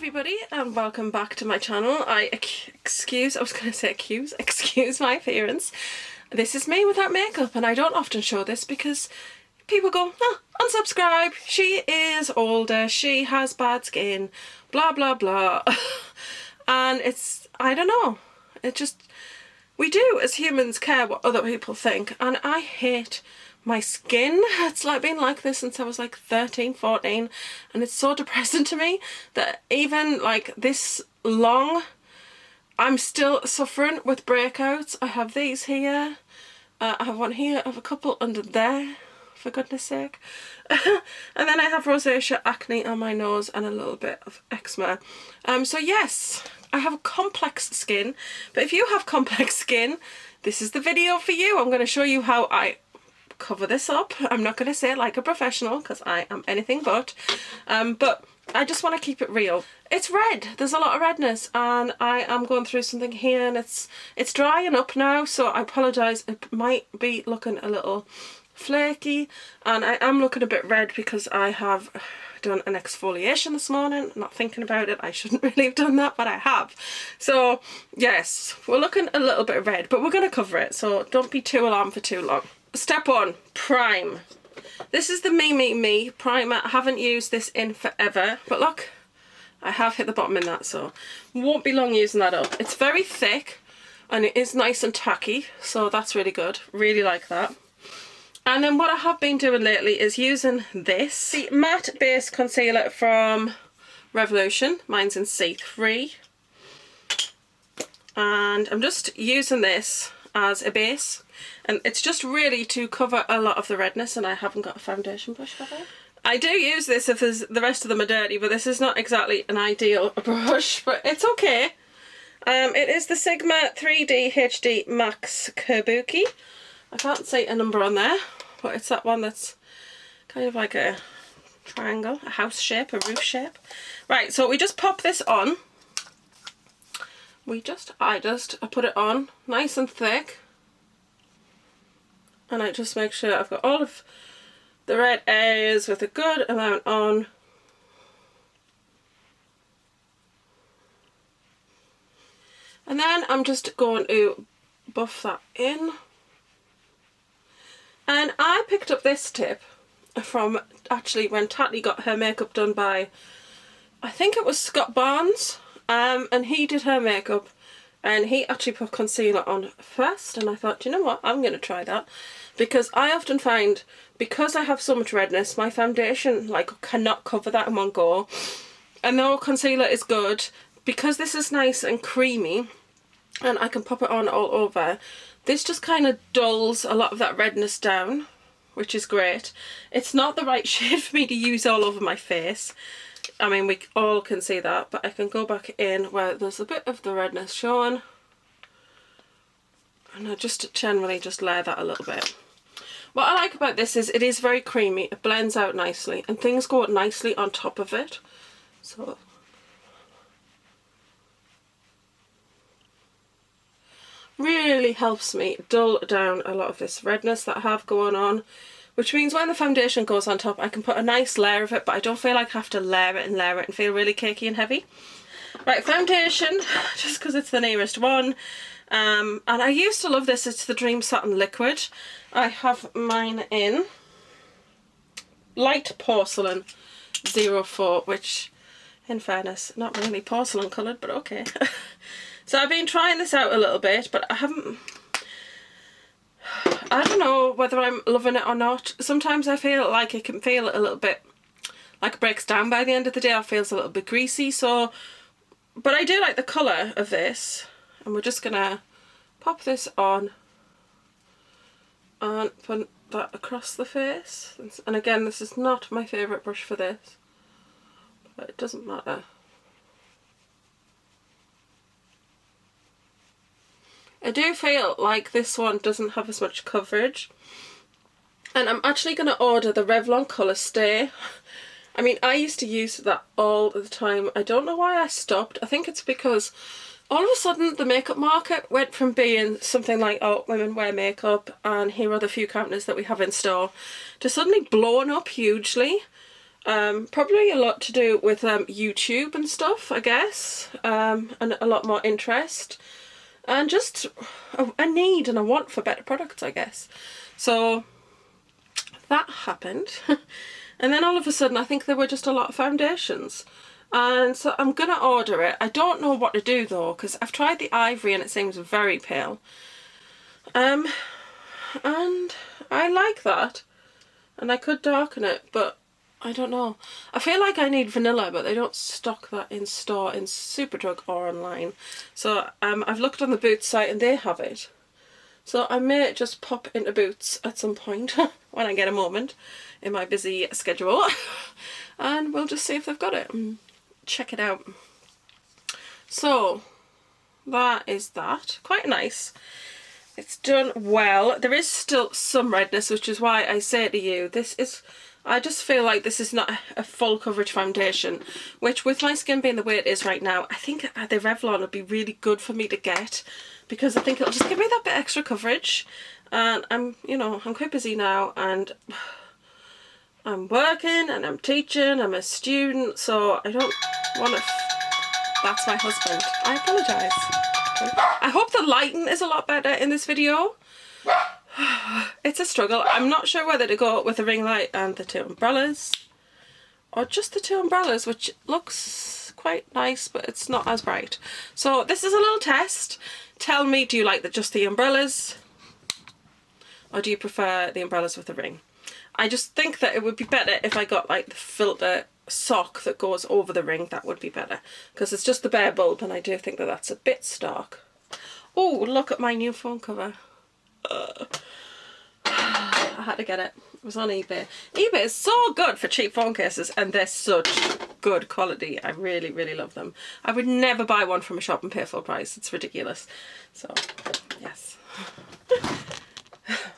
everybody and welcome back to my channel. Excuse my appearance. This is me without makeup and I don't often show this because people go, oh, unsubscribe, she is older, she has bad skin, blah blah blah. And it's, I don't know, it just, we do as humans care what other people think, and I hate my skin. It's like been like this since I was like 13, 14, and it's so depressing to me that even like this long I'm still suffering with breakouts. I have these here, I have one here, I have a couple under there, for goodness sake. And then I have rosacea, acne on my nose and a little bit of eczema. So yes, I have a complex skin, but if you have complex skin, this is the video for you. I'm going to show you how I cover this up. I'm not going to say it like a professional because I am anything but I just want to keep it real. It's red, there's a lot of redness, and I am going through something here, and it's drying up now, so I apologise. It might be looking a little flaky and I am looking a bit red because I have done an exfoliation this morning. I'm not thinking about it, I shouldn't really have done that, but I have. So yes, we're looking a little bit red, but we're going to cover it, so don't be too alarmed for too long. Step 1, prime. This is the Me primer. I haven't used this in forever, but look, I have hit the bottom in that, so won't be long using that up. It's very thick and it is nice and tacky, so that's really good. Really like that. And then what I have been doing lately is using this, the matte base concealer from Revolution. Mine's in C3. And I'm just using this as a base, and it's just really to cover a lot of the redness, and I haven't got a foundation brush for that. I do use this if the rest of them are dirty, but this is not exactly an ideal brush, but it's okay. It is the Sigma 3D HD Max Kabuki. I can't see a number on there, but it's that one that's kind of like a triangle, a house shape, a roof shape. Right, so we just pop this on. I put it on nice and thick, and I just make sure I've got all of the red areas with a good amount on. And then I'm just going to buff that in. And I picked up this tip from actually when Tatty got her makeup done by, I think it was Scott Barnes. And he did her makeup and he actually put concealer on first, and I thought, you know what, I'm going to try that, because I often find, because I have so much redness, my foundation like cannot cover that in one go. And though concealer is good, because this is nice and creamy and I can pop it on all over, this just kind of dulls a lot of that redness down, which is great. It's not the right shade for me to use all over my face. I mean, we all can see that, but I can go back in where there's a bit of the redness showing, and I just generally just layer that a little bit. What I like about this is it is very creamy, it blends out nicely, and things go nicely on top of it. So really helps me dull down a lot of this redness that I have going on, which means when the foundation goes on top I can put a nice layer of it, but I don't feel like I have to layer it and feel really cakey and heavy. Right, foundation, just because it's the nearest one. And I used to love this, it's the Dream Satin Liquid. I have mine in Light Porcelain 04, which in fairness, not really porcelain coloured, but okay. So I've been trying this out a little bit, but I don't know whether I'm loving it or not. Sometimes I feel like it can feel a little bit like it breaks down by the end of the day, or feels a little bit greasy. So, but I do like the colour of this, and we're just gonna pop this on and put that across the face. And again, this is not my favourite brush for this, but it doesn't matter. I do feel like this one doesn't have as much coverage, and I'm actually going to order the Revlon Colour Stay. I mean, I used to use that all the time. I don't know why I stopped. I think it's because all of a sudden the makeup market went from being something like, oh, women wear makeup and here are the few counters that we have in store, to suddenly blowing up hugely. Probably a lot to do with YouTube and stuff, I guess, and a lot more interest, and just a need and a want for better products, I guess. So that happened. And then all of a sudden I think there were just a lot of foundations, and so I'm gonna order it. I don't know what to do though, because I've tried the ivory and it seems very pale, and I like that, and I could darken it, but I don't know. I feel like I need vanilla, but they don't stock that in store in Superdrug or online. So I've looked on the Boots site and they have it. So I may just pop into Boots at some point when I get a moment in my busy schedule, and we'll just see if they've got it and check it out. So that is that. Quite nice. It's done well. There is still some redness, which is why I say to you, I just feel like this is not a full coverage foundation, which with my skin being the way it is right now, I think the Revlon would be really good for me to get, because I think it'll just give me that bit extra coverage. And I'm quite busy now, and I'm working and I'm teaching, I'm a student, so I don't want to... That's my husband. I apologise. I hope the lighting is a lot better in this video. It's a struggle. I'm not sure whether to go with the ring light and the two umbrellas, or just the two umbrellas, which looks quite nice, but it's not as bright. So this is a little test. Tell me, do you like just the umbrellas, or do you prefer the umbrellas with the ring? I just think that it would be better if I got like the filter sock that goes over the ring. That would be better, because it's just the bare bulb, and I do think that that's a bit stark. Oh, look at my new phone cover. I had to get it. It was on eBay. eBay is so good for cheap phone cases, and they're such good quality. I really, really love them. I would never buy one from a shop and pay full price. It's ridiculous. So, yes.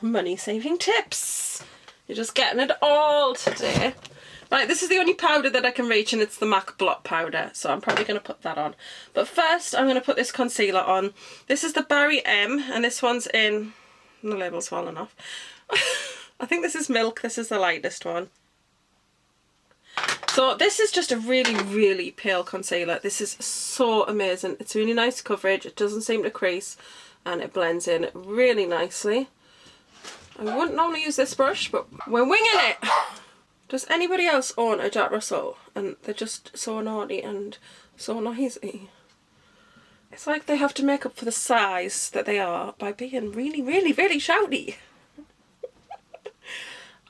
Money saving tips. You're just getting it all today. Right, this is the only powder that I can reach, and it's the MAC Blot powder, so I'm probably going to put that on. But first, I'm going to put this concealer on. This is the Barry M, and this one's in... The label's fallen off. I think this is Milk. This is the lightest one. So this is just a really, really pale concealer. This is so amazing. It's really nice coverage. It doesn't seem to crease, and it blends in really nicely. I wouldn't normally use this brush, but we're winging it. Does anybody else own a Jack Russell and they're just so naughty and so noisy? It's like they have to make up for the size that they are by being really, really, really shouty.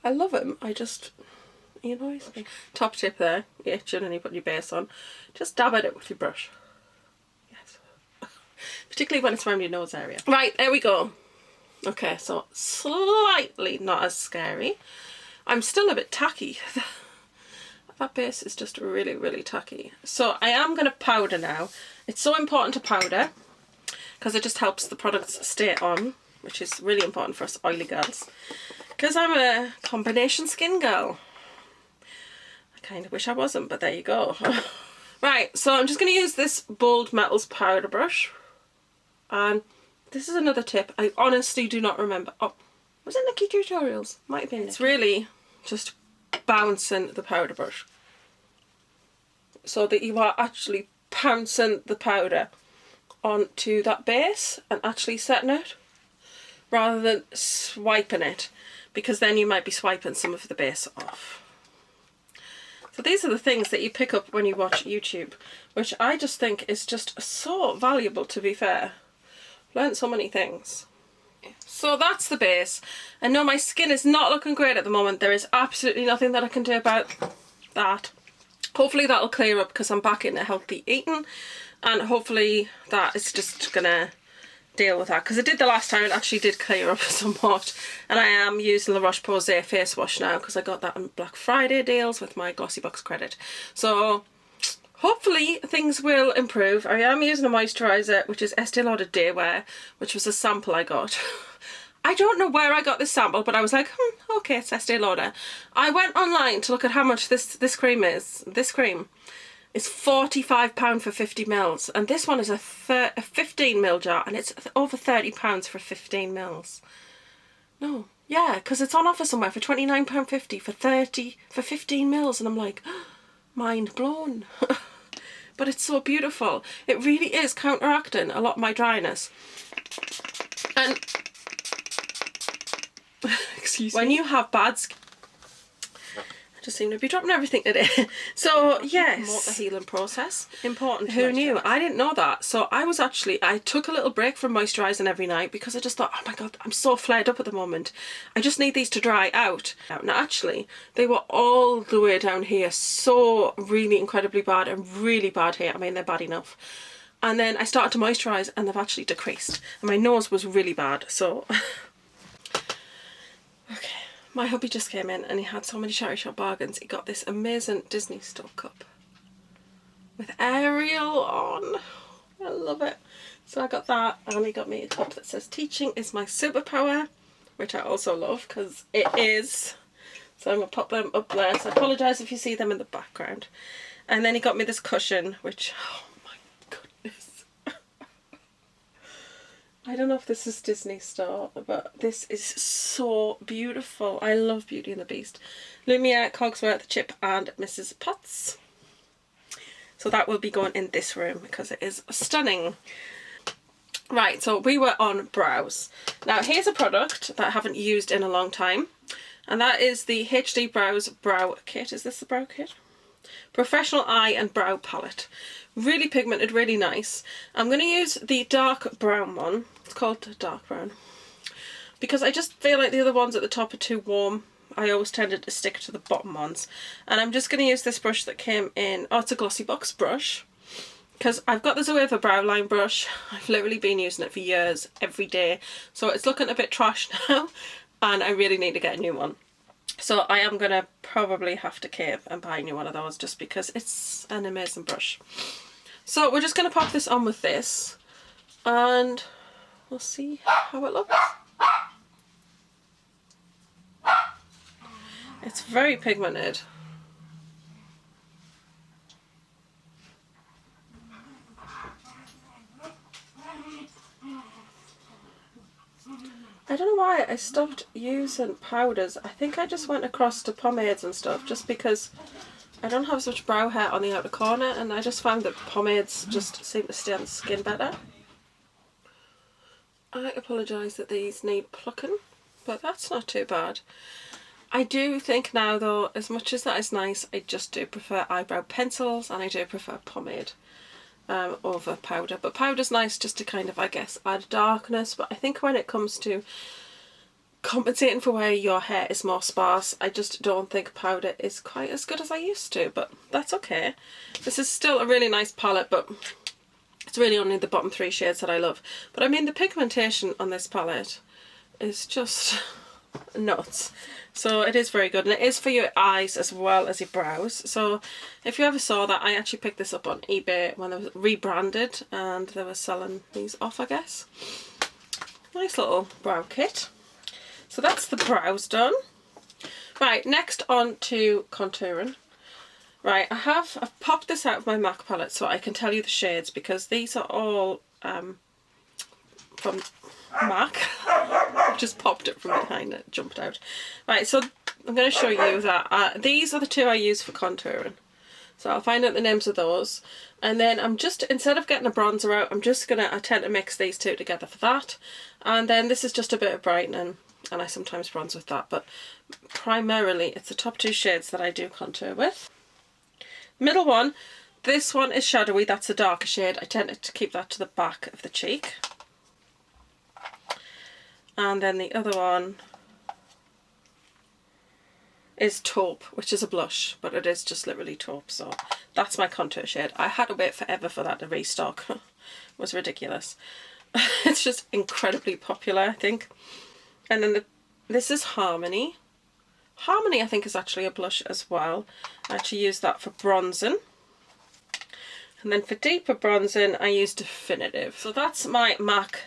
I love him. He annoys me. Top tip there. You're itching and you put your base on. Just dab at it with your brush. Yes. Particularly when it's around your nose area. Right, there we go. Okay, so slightly not as scary. I'm still a bit tacky. That base is just really, really tacky. So I am going to powder now. It's so important to powder because it just helps the products stay on, which is really important for us oily girls. Because I'm a combination skin girl. I kind of wish I wasn't, but there you go. Right, so I'm just going to use this Bold Metals powder brush. And this is another tip. I honestly do not remember. Oh, was it Nikki Tutorials? Might have been. It's really just bouncing the powder brush so that you are actually pouncing the powder onto that base and actually setting it rather than swiping it, because then you might be swiping some of the base off. So these are the things that you pick up when you watch YouTube, which I just think is just so valuable, to be fair. Learned so many things. So that's the base. I know my skin is not looking great at the moment. There is absolutely nothing that I can do about that. Hopefully that'll clear up because I'm back into healthy eating, and hopefully that is just gonna deal with that, because it did the last time. It actually did clear up somewhat, and I am using the Roche-Posay face wash now because I got that on Black Friday deals with my Glossybox credit. So hopefully things will improve. I am using a moisturiser, which is Estee Lauder Day Wear, which was a sample I got. I don't know where I got this sample, but I was like, okay, it's Estee Lauder. I went online to look at how much this cream is. This cream is £45 for 50 mils, and this one is a 15 ml jar, and it's over £30 for 15 mils. No. Yeah, because it's on offer somewhere for £29.50 for 15 mils, and I'm like, mind blown. But it's so beautiful. It really is counteracting a lot of my dryness. And excuse me. When you have bad skin, I just seem to be dropping everything today. So yes, promote the healing process. Important. Who knew? I didn't know that. So I took a little break from moisturising every night because I just thought, oh my god, I'm so flared up at the moment. I just need these to dry out. Now actually, they were all the way down here, so really incredibly bad and really bad here. I mean, they're bad enough. And then I started to moisturise and they've actually decreased. And my nose was really bad, so okay. My hubby just came in and he had so many charity shop bargains. He got this amazing Disney store cup with Ariel on. I love it. So I got that, and he got me a cup that says teaching is my superpower, which I also love because it is. So I'm going to pop them up there. So I apologise if you see them in the background. And then he got me this cushion, which, oh my goodness. I don't know if this is Disney Store, but this is so beautiful. I love Beauty and the Beast. Lumiere, Cogsworth, Chip and Mrs. Potts. So that will be going in this room because it is stunning. Right, so we were on brows. Now here's a product that I haven't used in a long time, and that is the HD Brows Brow Kit. Is this the brow kit? Professional Eye and Brow Palette. Really pigmented, really nice. I'm going to use the dark brown one. It's called dark brown because I just feel like the other ones at the top are too warm. I always tended to stick to the bottom ones, and I'm just going to use this brush that came in. Oh, it's a glossy box brush because I've got the Zoeva brow line brush. I've literally been using it for years, every day, so it's looking a bit trash now and I really need to get a new one. So I am going to probably have to cave and buy a new one of those just because it's an amazing brush. So we're just going to pop this on with this and we'll see how it looks. It's very pigmented. I don't know why I stopped using powders. I think I just went across to pomades and stuff just because I don't have as much brow hair on the outer corner, and I just found that pomades just seem to stay on the skin better. I apologise that these need plucking, but that's not too bad. I do think now though, as much as that is nice, I just do prefer eyebrow pencils and I do prefer pomade over powder. But powder's nice just to kind of, I guess, add darkness, but I think when it comes to compensating for where your hair is more sparse, I just don't think powder is quite as good as I used to, but that's okay. This is still a really nice palette, but it's really only the bottom 3 shades that I love. But I mean, the pigmentation on this palette is just nuts. So it is very good, and it is for your eyes as well as your brows. So if you ever saw that, I actually picked this up on eBay when it was rebranded and they were selling these off, I guess. Nice little brow kit. So that's the brows done. Right, next on to contouring. Right, I've popped this out of my MAC palette so I can tell you the shades, because these are all from MAC. I've just popped it from behind, it jumped out. Right, so I'm going to show you that these are the 2 I use for contouring. So I'll find out the names of those, and then I'm just, instead of getting a bronzer out, I tend to mix these 2 together for that. And then this is just a bit of brightening, and I sometimes bronze with that, but primarily it's the top 2 shades that I do contour with. Middle one, this one is shadowy, that's a darker shade. I tend to keep that to the back of the cheek. And then the other one is taupe, which is a blush, but it is just literally taupe, so that's my contour shade. I had to wait forever for that to restock. It was ridiculous. It's just incredibly popular, I think. And then this is Harmony. Harmony, I think, is actually a blush as well. I actually use that for bronzing. And then for deeper bronzing, I use Definitive. So that's my MAC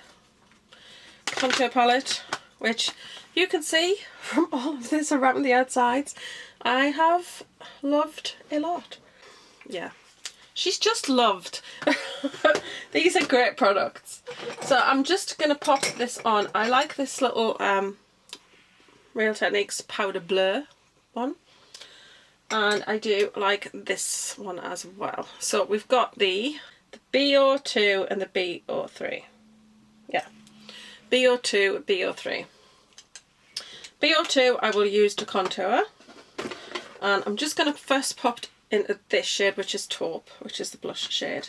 contour palette, which you can see from all of this around the outsides, I have loved a lot. Yeah, she's just loved. These are great products. So I'm just going to pop this on. I like this little Real Techniques Powder Blur one. And I do like this one as well. So we've got the BO2 and the BO3. Yeah, BO2, BO3. BO2 I will use to contour. And I'm just going to first pop into this shade, which is taupe, which is the blush shade.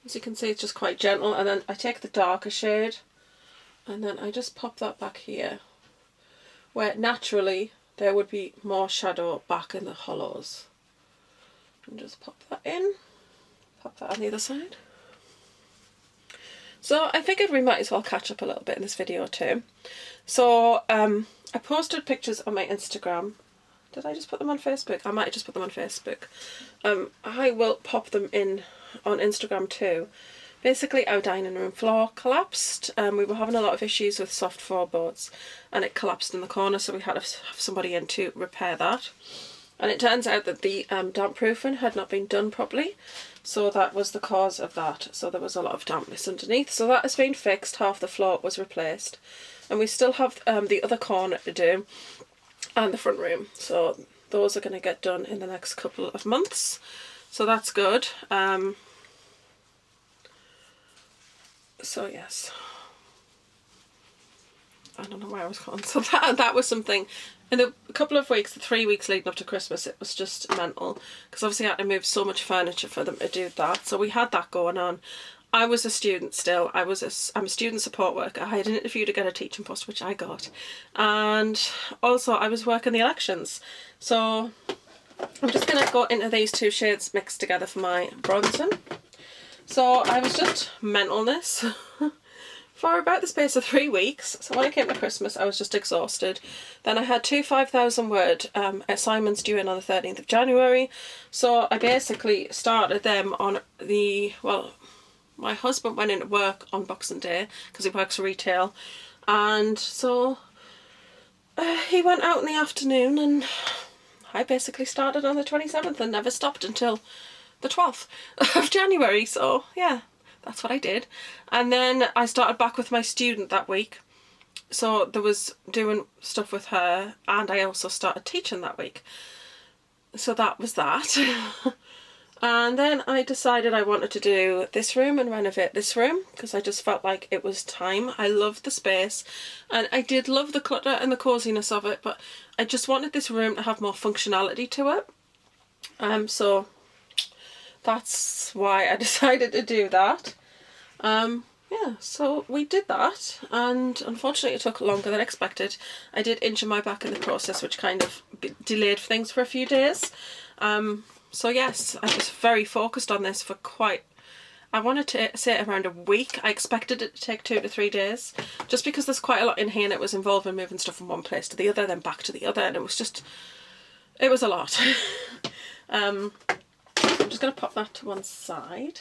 As you can see, it's just quite gentle, and then I take the darker shade and then I just pop that back here, where naturally there would be more shadow back in the hollows. And just pop that in, pop that on the other side. So I figured we might as well catch up a little bit in this video too. So I posted pictures on my Instagram. Did I just put them on Facebook? I might have just put them on Facebook. I will pop them in on Instagram too. Basically, our dining room floor collapsed. We were having a lot of issues with soft floorboards and it collapsed in the corner, so we had to have somebody in to repair that. And it turns out that the damp proofing had not been done properly, so that was the cause of that. So there was a lot of dampness underneath. So that has been fixed, half the floor was replaced. And we still have the other corner to do and the front room. So those are going to get done in the next couple of months. So that's good. So yes, I don't know where I was going. So that was something. In the couple of weeks, the 3 weeks leading up to Christmas, it was just mental, because obviously I had to move so much furniture for them to do that. So we had that going on. I was a student still. I'm a student support worker. I had an interview to get a teaching post, which I got. And also I was working the elections. So I'm just going to go into these two shades mixed together for my bronzing. So I was just mentalness for about the space of 3 weeks. So when I came to Christmas, I was just exhausted. Then I had two 5,000 word assignments due in on the 13th of January. So I basically started them on the, well, my husband went into work on Boxing Day because he works retail. And so he went out in the afternoon and I basically started on the 27th and never stopped until the 12th of January. So yeah, that's what I did. And then I started back with my student that week. So there was doing stuff with her, and I also started teaching that week. So that was that. And then I decided I wanted to do this room and renovate this room because I just felt like it was time. I loved the space and I did love the clutter and the coziness of it, but I just wanted this room to have more functionality to it. So that's why I decided to do that. Yeah, so we did that, and unfortunately it took longer than expected. I did injure my back in the process, which kind of delayed things for a few days. So yes, I was very focused on this for I wanted to say around a week. I expected it to take 2 to 3 days, just because there's quite a lot in here and it was involving moving stuff from one place to the other, then back to the other, and it was a lot. I'm just going to pop that to one side.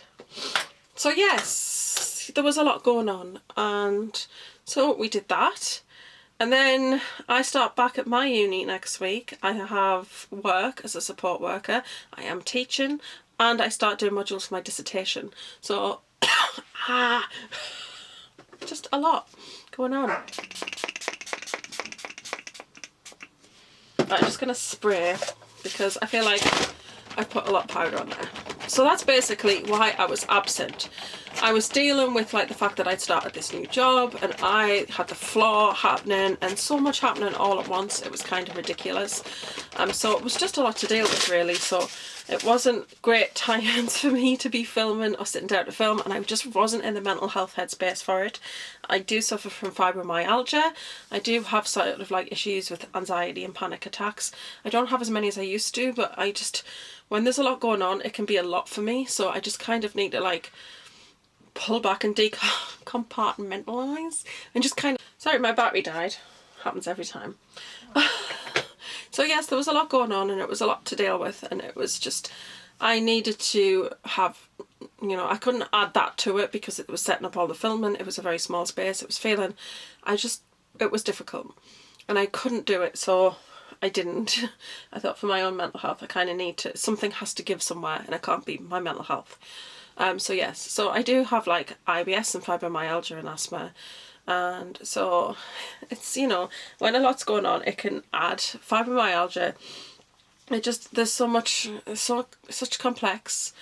So yes, there was a lot going on, and so we did that. And then I start back at my uni next week. I have work as a support worker, I am teaching, and I start doing modules for my dissertation. So, just a lot going on. I'm just going to spray because I feel like I put a lot of powder on there. So that's basically why I was absent. I was dealing with like the fact that I'd started this new job and I had the floor happening and so much happening all at once. It was kind of ridiculous. So it was just a lot to deal with really. So it wasn't great times for me to be filming or sitting down to film, and I just wasn't in the mental health headspace for it. I do suffer from fibromyalgia. I do have sort of like issues with anxiety and panic attacks. I don't have as many as I used to, but I just, when there's a lot going on, it can be a lot for me. So I just kind of need to like pull back and compartmentalize and just kind of, sorry, my battery died. Happens every time. So yes, there was a lot going on and it was a lot to deal with, and it was just, I needed to have, you know, I couldn't add that to it because it was setting up all the filming. It was a very small space. It was feeling, it was difficult and I couldn't do it. So I didn't. I thought for my own mental health I kind of need to, something has to give somewhere, and it can't be my mental health. So yes, so I do have like IBS and fibromyalgia and asthma, and so it's, you know, when a lot's going on it can add fibromyalgia. It just, there's so much, such complex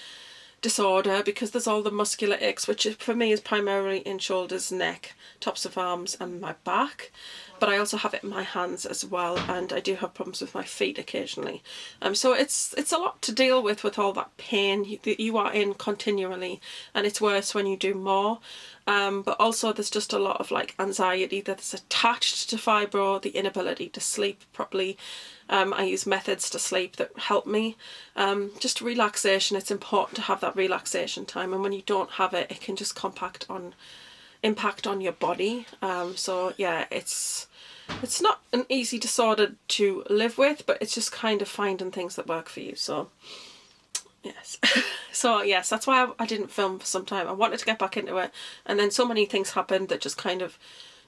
disorder because there's all the muscular aches, which for me is primarily in shoulders, neck, tops of arms and my back, but I also have it in my hands as well, and I do have problems with my feet occasionally. So it's a lot to deal with all that pain that you are in continually, and it's worse when you do more. But also there's just a lot of like anxiety that's attached to fibro, the inability to sleep properly. I use methods to sleep that help me. Just relaxation, it's important to have that relaxation time, and when you don't have it, it can just impact on your body. So yeah, it's not an easy disorder to live with, but it's just kind of finding things that work for you. So yes. So yes, that's why I didn't film for some time. I wanted to get back into it, and then so many things happened that just kind of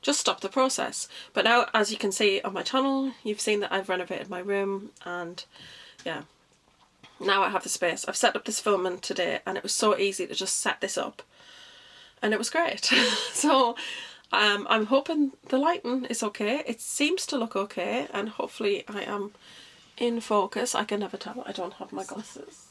just stop the process. But now, as you can see on my channel, you've seen that I've renovated my room, and yeah, now I have the space. I've set up this filming today, and it was so easy to just set this up, and it was great. So I'm hoping the lighting is okay. It seems to look okay, and hopefully I am in focus. I can never tell, I don't have my glasses.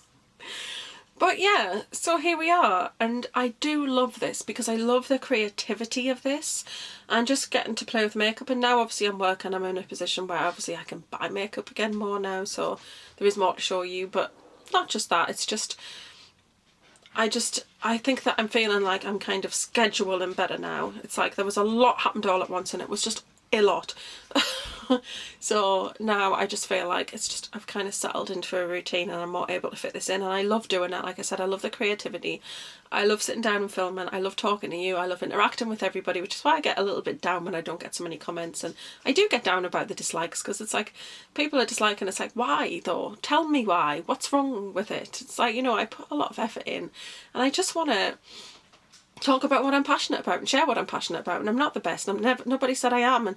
But yeah, so here we are, and I do love this because I love the creativity of this and just getting to play with makeup. And now obviously I'm working, I'm in a position where obviously I can buy makeup again more now, so there is more to show you. But not just that, it's just I think that I'm feeling like I'm kind of scheduling better now. It's like there was a lot happened all at once, and it was just a lot. So now I just feel like it's just, I've kind of settled into a routine, and I'm more able to fit this in, and I love doing it. Like I said, I love the creativity. I love sitting down and filming. I love talking to you. I love interacting with everybody, which is why I get a little bit down when I don't get so many comments. And I do get down about the dislikes, because it's like people are disliking. It's like, why though? Tell me why. What's wrong with it? It's like, you know, I put a lot of effort in, and I just want to talk about what I'm passionate about and share what I'm passionate about. And I'm not the best. Nobody said I am, and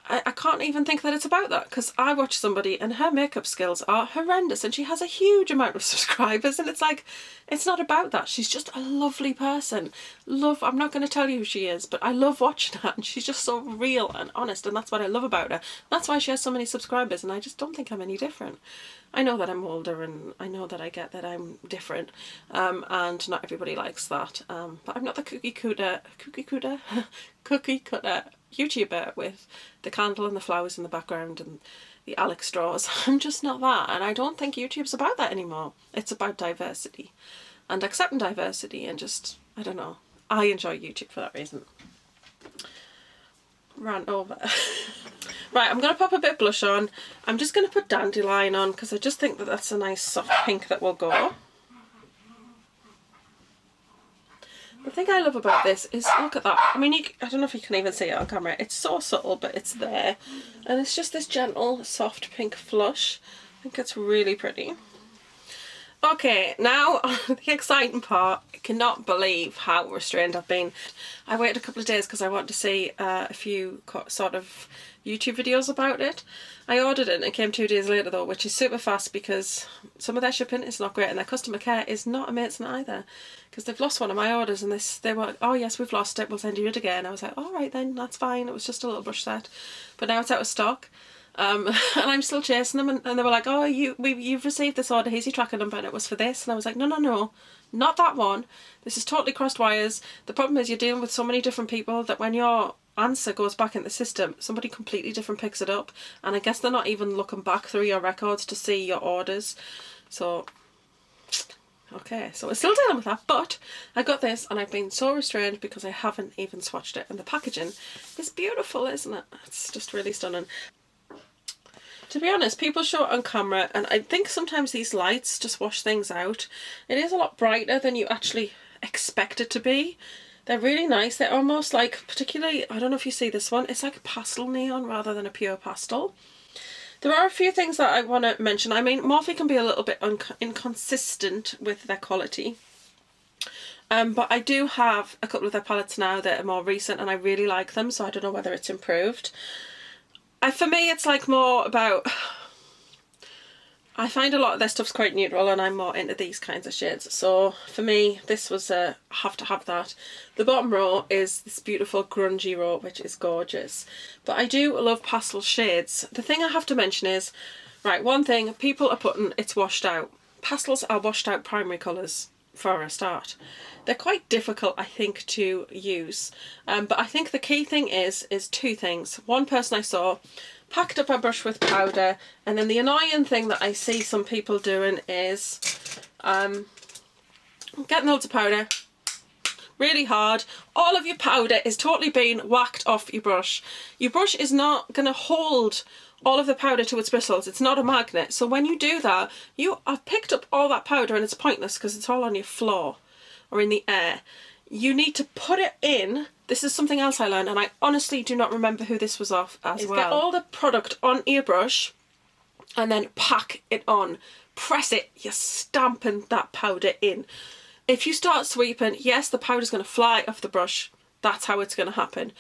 I can't even think that it's about that, because I watch somebody and her makeup skills are horrendous, and she has a huge amount of subscribers, and it's like, it's not about that. She's just a lovely person. I'm not going to tell you who she is, but I love watching her, and she's just so real and honest, and that's what I love about her. That's why she has so many subscribers, and I just don't think I'm any different. I know that I'm older, and I know that I get that I'm different, and not everybody likes that, but I'm not the cookie cutter YouTuber with the candle and the flowers in the background and the Alex straws. I'm just not that, and I don't think YouTube's about that anymore. It's about diversity and accepting diversity, and just, I don't know, I enjoy YouTube for that reason. Rant over. Right, I'm going to pop a bit of blush on. I'm just going to put Dandelion on because I just think that that's a nice soft pink that will go. The thing I love about this is, look at that. I mean, I don't know if you can even see it on camera. It's so subtle, but it's there. And it's just this gentle, soft pink flush. I think it's really pretty. Okay, now the exciting part. I cannot believe how restrained I've been. I waited a couple of days because I wanted to see a few sort of YouTube videos about it. I ordered it and it came 2 days later though, which is super fast because some of their shipping is not great and their customer care is not amazing either, because they've lost one of my orders and they were, oh yes, we've lost it, we'll send you it again. I was like, all right then, that's fine. It was just a little brush set, but now it's out of stock. And I'm still chasing them, and they were like, oh, you've received this order, here's your tracking number, and it was for this. And I was like, no, not that one. This is totally crossed wires. The problem is you're dealing with so many different people that when your answer goes back in the system, somebody completely different picks it up, and I guess they're not even looking back through your records to see your orders. So okay, so we're still dealing with that, but I got this and I've been so restrained because I haven't even swatched it, and the packaging is beautiful, isn't it? It's just really stunning. To be honest, people show it on camera, and I think sometimes these lights just wash things out. It is a lot brighter than you actually expect it to be. They're really nice. They're almost like, particularly, I don't know if you see this one, it's like a pastel neon rather than a pure pastel. There are a few things that I want to mention. I mean, Morphe can be a little bit inconsistent with their quality. But I do have a couple of their palettes now that are more recent and I really like them, so I don't know whether it's improved. For me, it's like more about, I find a lot of their stuff's quite neutral and I'm more into these kinds of shades. So for me, this was a have to have that. The bottom row is this beautiful grungy row, which is gorgeous. But I do love pastel shades. The thing I have to mention is, right, one thing, people are putting it's washed out. Pastels are washed out primary colours for a start. They're quite difficult, I think, to use. But I think the key thing is two things. One person I saw packed up a brush with powder, and then the annoying thing that I see some people doing is getting loads of powder really hard. All of your powder is totally being whacked off your brush. Your brush is not going to hold all of the powder to its bristles. It's not a magnet. So when you do that, you have picked up all that powder and it's pointless because it's all on your floor or in the air. You need to put it in. This is something else I learned, and I honestly do not remember who this was off as well. Get all the product on your brush and then pack it on. Press it. You're stamping that powder in. If you start sweeping, yes, the powder's going to fly off the brush. That's how it's going to happen.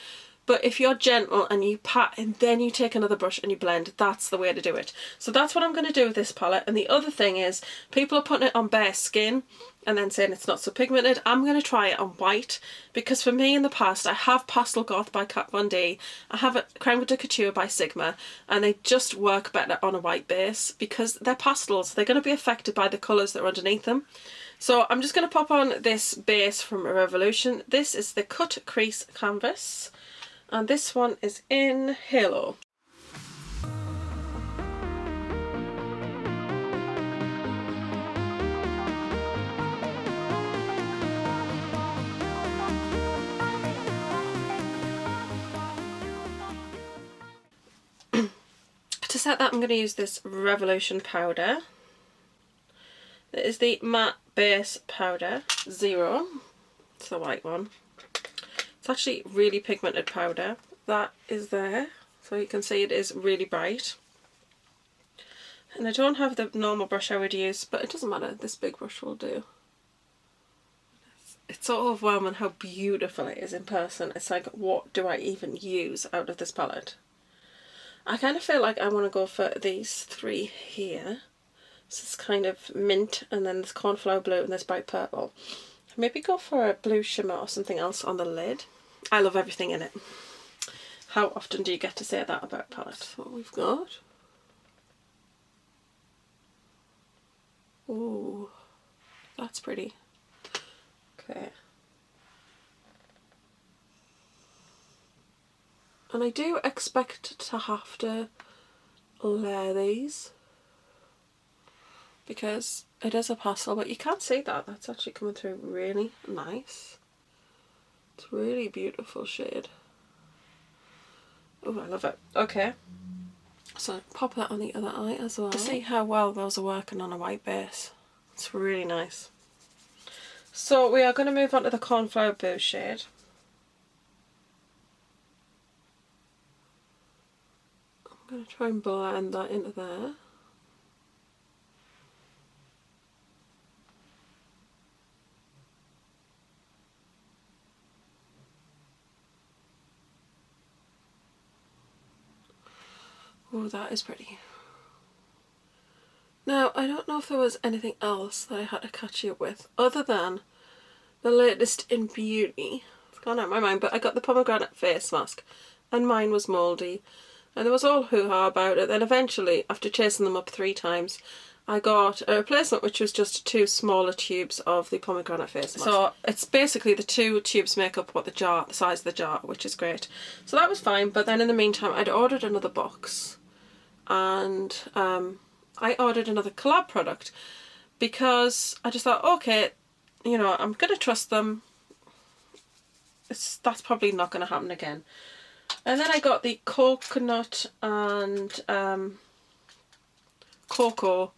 But if you're gentle and you pat and then you take another brush and you blend, that's the way to do it. So that's what I'm going to do with this palette. And the other thing is, people are putting it on bare skin and then saying it's not so pigmented. I'm going to try it on white, because for me in the past, I have Pastel Goth by Kat Von D, I have a Creme de Couture by Sigma, and they just work better on a white base because they're pastels. They're going to be affected by the colours that are underneath them. So I'm just going to pop on this base from Revolution. This is the Cut Crease Canvas. And this one is in Halo. To set that, I'm going to use this Revolution powder. It is the Matte Base Powder 0. It's the white one. It's actually really pigmented powder. That is there. So you can see it is really bright. And I don't have the normal brush I would use, but it doesn't matter. This big brush will do. It's so overwhelming how beautiful it is in person. It's like, what do I even use out of this palette? I kind of feel like I want to go for these three here. This is kind of mint, and then this cornflower blue and this bright purple. Maybe go for a blue shimmer or something else on the lid. I love everything in it. How often do you get to say that about a palette? That's what we've got. Ooh, that's pretty. Okay. And I do expect to have to layer these, because it is a pastel, but you can't see that. That's actually coming through really nice. It's really beautiful shade. Oh, I love it. Okay. So pop that on the other eye as well. To see how well those are working on a white base. It's really nice. So we are going to move on to the Cornflower Blue shade. I'm going to try and blend that into there. Oh, that is pretty. Now, I don't know if there was anything else that I had to catch you up with, other than the latest in beauty. It's gone out of my mind, but I got the pomegranate face mask, and mine was mouldy. And there was all hoo-ha about it. Then eventually, after chasing them up 3 times, I got a replacement, which was just 2 smaller tubes of the pomegranate face mask. So it's basically the 2 tubes make up what the size of the jar, which is great. So that was fine, but then in the meantime, I'd ordered another box. And I ordered another collab product because I just thought, okay, you know, I'm going to trust them. That's probably not going to happen again. And then I got the coconut and cocoa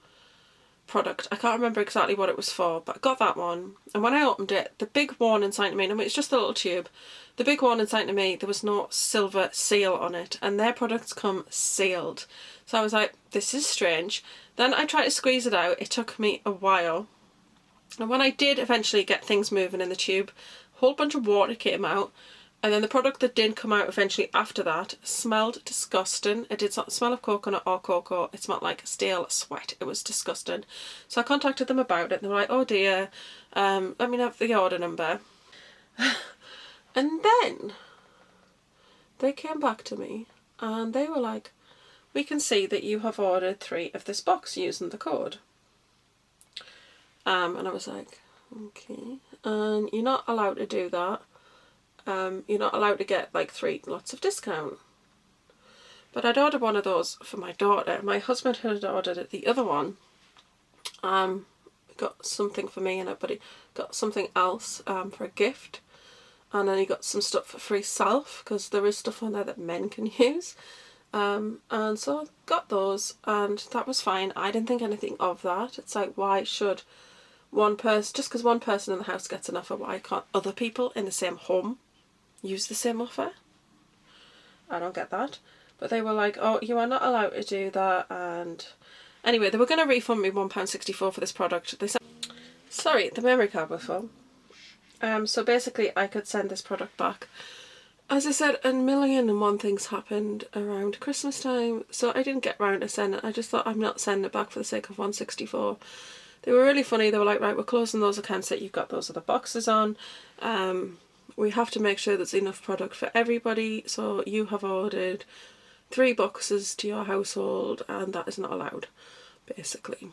product. I can't remember exactly what it was for, but I got that one. And when I opened it, the big warning sign to me, I mean, it's just a little tube. The big warning sign to me, there was no silver seal on it, and their products come sealed. So I was like, this is strange. Then I tried to squeeze it out. It took me a while. And when I did eventually get things moving in the tube, a whole bunch of water came out. And then the product that did come out eventually after that smelled disgusting. It did not smell of coconut or cocoa. It smelled like stale sweat. It was disgusting. So I contacted them about it and they were like, oh dear, let me have the order number. And then they came back to me and they were like, we can see that you have ordered 3 of this box using the code. And I was like, okay. And you're not allowed to do that. You're not allowed to get like 3 lots of discount. But I'd ordered one of those for my daughter. My husband had ordered the other one. Got something for me in it, but he got something else for a gift. And then he got some stuff for himself, because there is stuff on there that men can use. And so I got those, and that was fine. I didn't think anything of that. It's like, why should one person, just because one person in the house gets an offer, why can't other people in the same home use the same offer? I don't get that. But they were like, oh, you are not allowed to do that. And anyway, they were going to refund me £1.64 for this product. They said, sorry, the memory card was full. So basically I could send this product back. As I said, 1,000,001 things happened around Christmas time, so I didn't get round to sending it. I just thought, I'm not sending it back for the sake of £1.64. They were really funny. They were like, right, we're closing those accounts that you've got those other boxes on. We have to make sure there's enough product for everybody, so you have ordered 3 boxes to your household and that is not allowed, basically.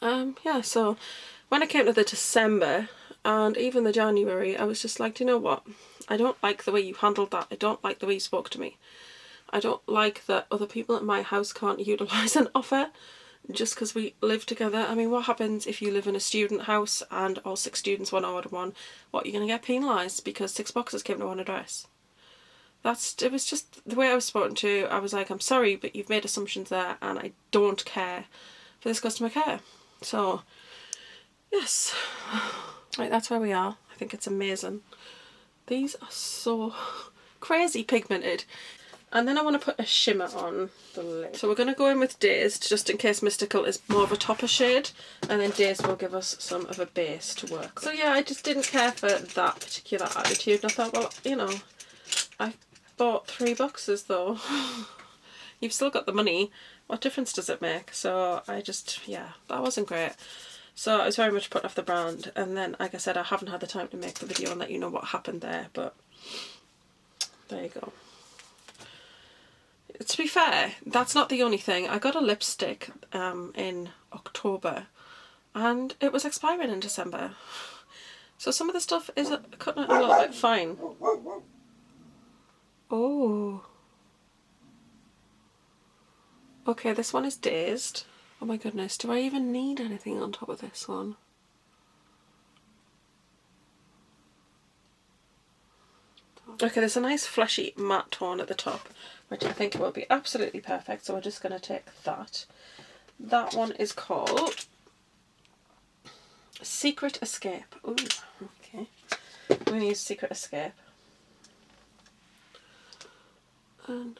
Yeah, so when it came to the December and even the January, I was just like, do you know what? I don't like the way you handled that. I don't like the way you spoke to me. I don't like that other people at my house can't utilise an offer just because we live together. I mean, what happens if you live in a student house and all 6 students want to order one? What, you're going to get penalised because 6 boxes came to one address? It was just the way I was spoken to. I was like, I'm sorry, but you've made assumptions there and I don't care for this customer care. So, yes. Right, that's where we are. I think it's amazing. These are so crazy pigmented. And then I want to put a shimmer on the lid. So we're going to go in with Dazed, just in case Mystical is more of a topper shade. And then Dazed will give us some of a base to work with. So yeah, I just didn't care for that particular attitude. And I thought, well, you know, I bought 3 boxes though. You've still got the money. What difference does it make? So I just, yeah, that wasn't great. So I was very much put off the brand, and then, like I said, I haven't had the time to make the video and let you know what happened there, but there you go. To be fair, that's not the only thing. I got a lipstick in October, and it was expiring in December. So some of the stuff is cutting it a little bit fine. Oh. Okay, this one is Dazed. Oh my goodness, do I even need anything on top of this one? Okay, there's a nice fleshy matte tone at the top, which I think will be absolutely perfect, so we're just going to take that. That one is called Secret Escape. Ooh, okay. I'm going to use Secret Escape. And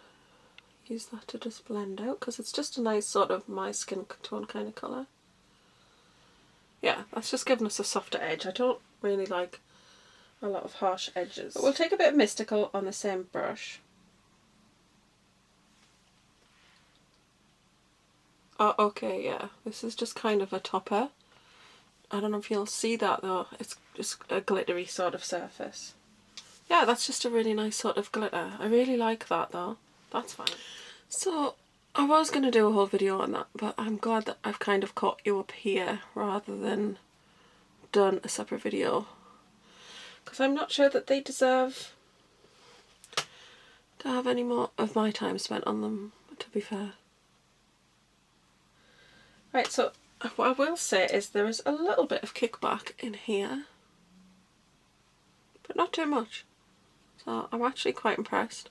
use that to just blend out, because it's just a nice sort of my skin tone kind of colour. Yeah, that's just giving us a softer edge. I don't really like a lot of harsh edges. But we'll take a bit of Mystical on the same brush. Oh, okay, yeah. This is just kind of a topper. I don't know if you'll see that though. It's just a glittery sort of surface. Yeah, that's just a really nice sort of glitter. I really like that though. That's fine. So, I was going to do a whole video on that, but I'm glad that I've kind of caught you up here rather than done a separate video. Because I'm not sure that they deserve to have any more of my time spent on them, to be fair. Right, so what I will say is there is a little bit of kickback in here, but not too much. So I'm actually quite impressed.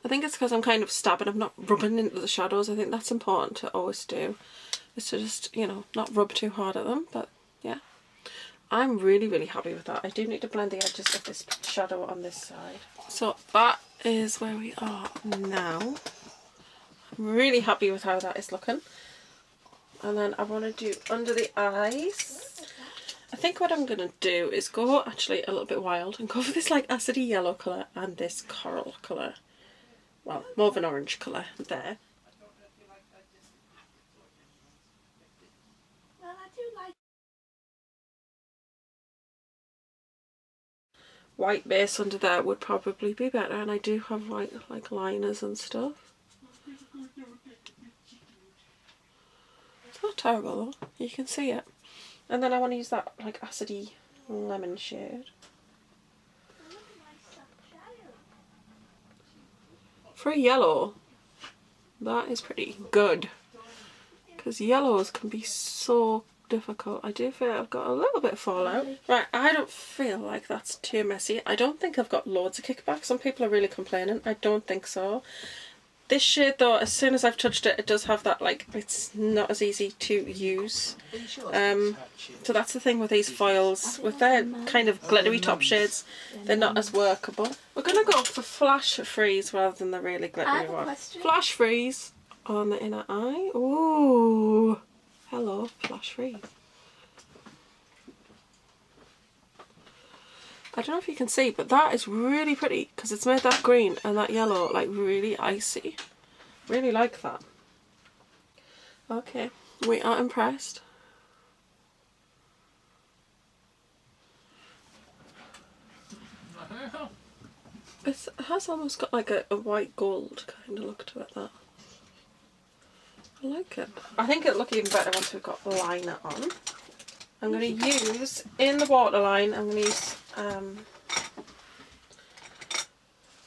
I think it's because I'm kind of stabbing, I'm not rubbing into the shadows. I think that's important to always do, is to just, you know, not rub too hard at them. But yeah, I'm really, really happy with that. I do need to blend the edges of this shadow on this side. So that is where we are now. I'm really happy with how that is looking. And then I want to do under the eyes. I think what I'm going to do is go actually a little bit wild and go for this like acidy yellow colour and this coral colour. Well, more of an orange colour there. Well, I do like white base under there would probably be better, and I do have white like liners and stuff. It's not terrible though, you can see it. And then I want to use that like acidy lemon shade. For a yellow, that is pretty good, because yellows can be so difficult. I do feel I've got a little bit of fallout. Right, I don't feel like that's too messy. I don't think I've got loads of kickback. Some people are really complaining. I don't think so. This shade though, as soon as I've touched it, it does have that like, it's not as easy to use. So that's the thing with these foils. With their kind of glittery top shades, they're not as workable. We're going to go for Flash Freeze rather than the really glittery one. Flash Freeze on the inner eye. Ooh. Hello, Flash Freeze. I don't know if you can see, but that is really pretty because it's made that green and that yellow like really icy. Really like that. Okay, we are impressed. It has almost got like a white gold kind of look to it, that. I like it. I think it'll look even better once we've got liner on. I'm going to use, in the waterline, I'm going to use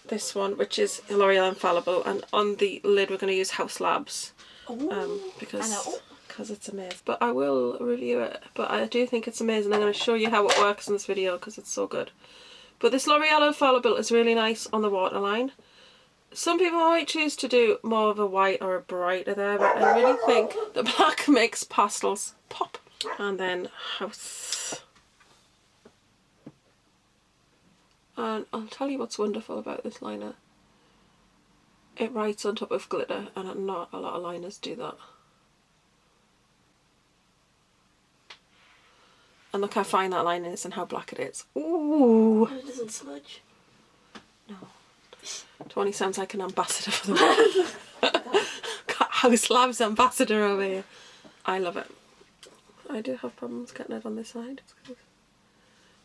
this one, which is L'Oreal Infallible, and on the lid we're going to use House Labs because it's amazing. But I will review it, but I do think it's amazing. I'm going to show you how it works in this video because it's so good. But this L'Oreal Infallible is really nice on the waterline. Some people might choose to do more of a white or a brighter there, but I really think the black makes pastels pop. And then House. And I'll tell you what's wonderful about this liner. It writes on top of glitter, and not a lot of liners do that. And look how fine that line is and how black it is. Ooh! And it doesn't smudge. No. Tony sounds like an ambassador for the world. Got House Labs ambassador over here. I love it. I do have problems getting it on this side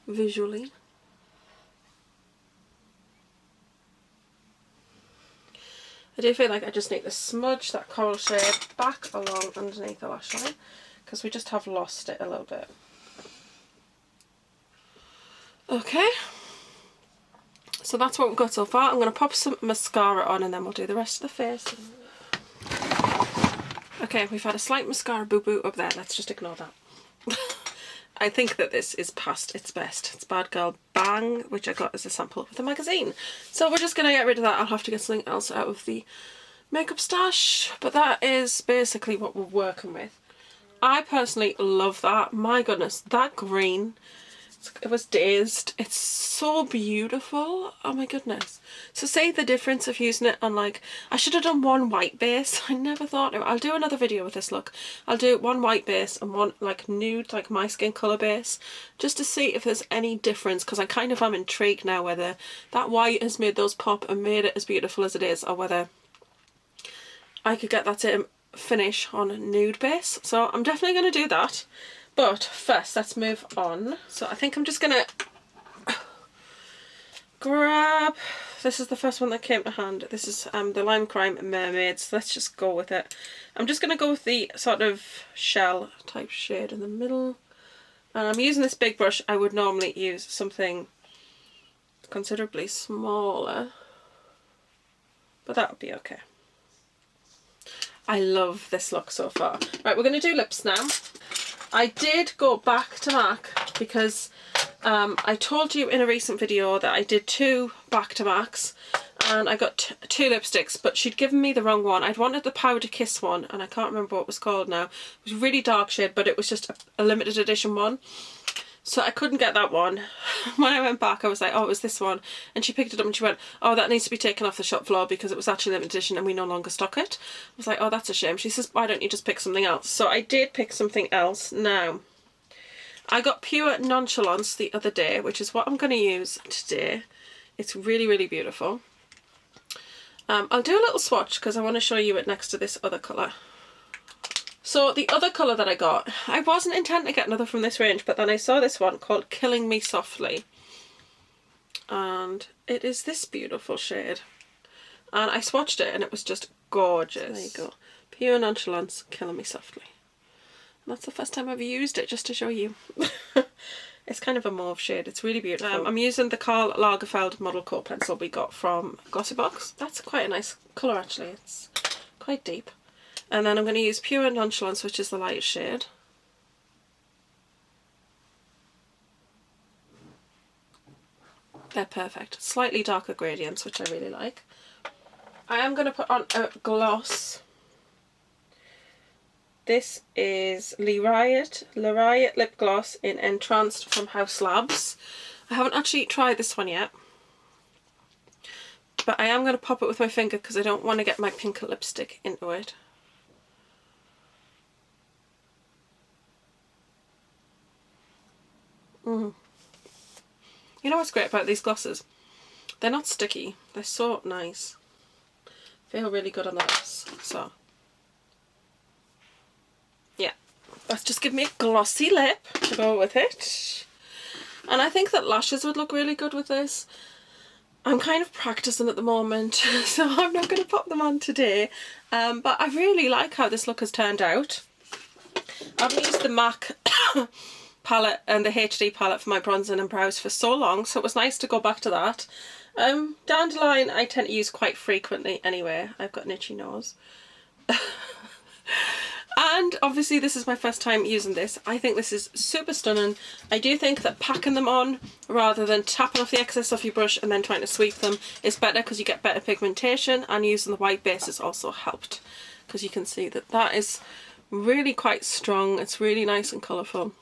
visually. I do feel like I just need to smudge that coral shade back along underneath the lash line because we just have lost it a little bit. Okay, so that's what we've got so far. I'm going to pop some mascara on and then we'll do the rest of the face. Okay, we've had a slight mascara boo-boo up there. Let's just ignore that. I think that this is past its best. It's Bad Girl Bang, which I got as a sample of the magazine. So we're just going to get rid of that. I'll have to get something else out of the makeup stash. But that is basically what we're working with. I personally love that. My goodness, that green. It was Dazed. It's so beautiful. Oh my goodness. So say the difference of using it on, like, I should have done one white base. I never thought of it. I'll do another video with this look. I'll do one white base and one like nude, like my skin colour base, just to see if there's any difference, because I kind of am intrigued now whether that white has made those pop and made it as beautiful as it is, or whether I could get that same finish on a nude base. So I'm definitely going to do that. But first, let's move on. So I think I'm just going to grab, this is the first one that came to hand. This is the Lime Crime Mermaids. Let's just go with it. I'm just going to go with the sort of shell type shade in the middle. And I'm using this big brush. I would normally use something considerably smaller, but that would be okay. I love this look so far. Right, we're going to do lips now. I did go back to MAC because I told you in a recent video that I did 2 back-to-backs and I got 2 lipsticks, but she'd given me the wrong one. I'd wanted the Powder Kiss one and I can't remember what it was called now. It was a really dark shade, but it was just a limited edition one. So I couldn't get that one. When I went back I was like, oh, it was this one, and she picked it up and she went, oh, that needs to be taken off the shop floor because it was actually limited edition and we no longer stock it. I was like, oh, that's a shame. She says, why don't you just pick something else? So I did pick something else. Now I got Pure Nonchalance the other day, which is what I'm going to use today. It's really, really beautiful. I'll do a little swatch because I want to show you it next to this other colour. So the other colour that I got, I wasn't intending to get another from this range, but then I saw this one called Killing Me Softly. And it is this beautiful shade. And I swatched it and it was just gorgeous. There you go. Pure Nonchalance, Killing Me Softly. And that's the first time I've used it, just to show you. It's kind of a mauve shade. It's really beautiful. I'm using the Karl Lagerfeld Model Coat pencil we got from Glossybox. That's quite a nice colour actually. It's quite deep. And then I'm going to use Pure Nonchalance, which is the light shade. They're perfect. Slightly darker gradients, which I really like. I am going to put on a gloss. This is Le Riot Lip Gloss in Entranced from House Labs. I haven't actually tried this one yet, but I am going to pop it with my finger because I don't want to get my pink lipstick into it. You know what's great about these glosses? They're not sticky. They're so nice. Feel really good on the lips. So yeah, let's just give me a glossy lip to go with it. And I think that lashes would look really good with this. I'm kind of practicing at the moment, so I'm not going to pop them on today. But I really like how this look has turned out. I've used the MAC palette and the HD palette for my bronzing and brows for so long, so it was nice to go back to that. Dandelion I tend to use quite frequently anyway. I've got an itchy nose. And obviously this is my first time using this. I think this is super stunning. I do think that packing them on rather than tapping off the excess off your brush and then trying to sweep them is better because you get better pigmentation, and using the white base has also helped because you can see that that is really quite strong. It's really nice and colourful,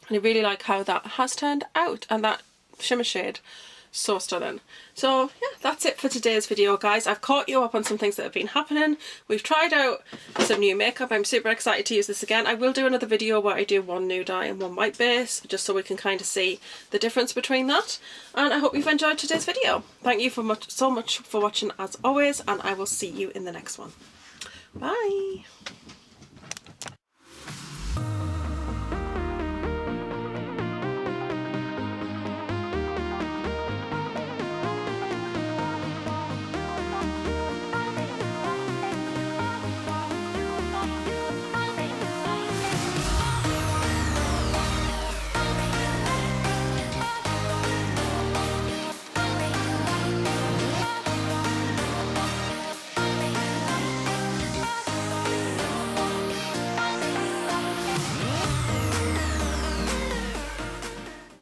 and I really like how that has turned out, and that shimmer shade, so stunning. So yeah, that's it for today's video, guys. I've caught you up on some things that have been happening. We've tried out some new makeup. I'm super excited to use this again. I will do another video where I do one nude eye and one white base, just so we can kind of see the difference between that. And I hope you've enjoyed today's video. Thank you so much for watching as always, and I will see you in the next one. Bye.